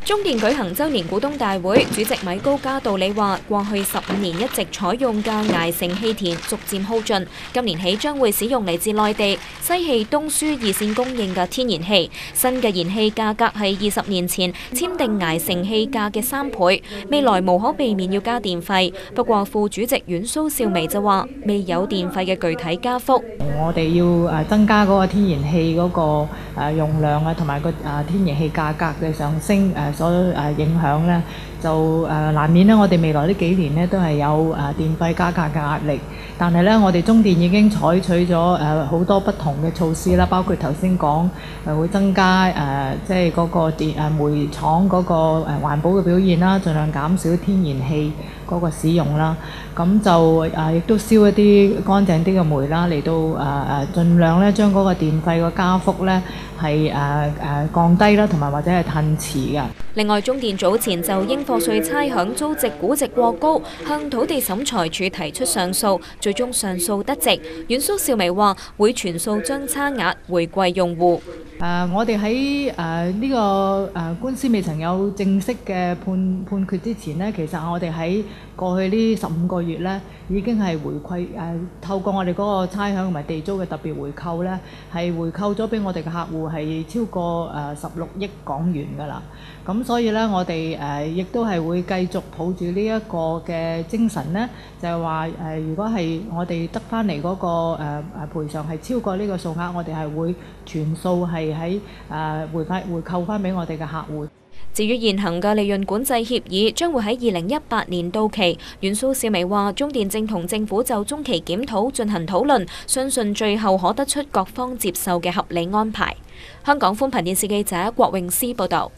中電舉行周年股東大會，主席米高加道理話：過去15年一直採用嘅崖城氣田逐漸耗盡，今年起將會使用嚟自內地西氣東輸二線供應嘅天然氣。新嘅燃氣價格係20年前簽訂崖城氣價嘅3倍，未來無可避免要加電費。不過副主席阮蘇少湄就話：未有電費嘅具體加幅。我哋要增加嗰個天然氣嗰個用量啊，同埋個天然氣價格嘅上升所影響呢，就難免呢，我哋未來呢幾年呢都係有電費加價嘅壓力。但係呢，我哋中電已經採取咗好多不同嘅措施啦，包括頭先講會增加即係嗰個煤廠嗰個環保嘅表現啦，盡量減少天然氣嗰個使用啦。咁就亦都燒一啲乾淨啲嘅煤啦，嚟到盡量咧將嗰個電費個加幅咧係降低啦，同埋或者係褪遲嘅。另外，中電早前就應課稅差餉租值估值過高，向土地審裁處提出上訴，最終上訴得直。阮蘇少湄話會全數將差額回饋用戶。我哋喺呢個官司未曾有正式嘅判決之前呢，其實我哋喺過去呢15個月呢，已經係回饋透過我哋嗰個差餉同埋地租嘅特別回扣呢，係回扣咗俾我哋嘅客戶係超過16億港元㗎啦。咁所以呢，我哋亦都係會繼續抱住呢一個嘅精神呢，就係話如果係我哋得返嚟嗰個賠償係超過呢個數額，我哋係會全數係喺回扣返俾我哋嘅客戶。至於現行嘅利潤管制協議將會喺2018年到期，阮蘇少湄話：中電正同政府就中期檢討進行討論，相信最後可得出各方接受嘅合理安排。香港寬頻電視記者郭詠詩報導。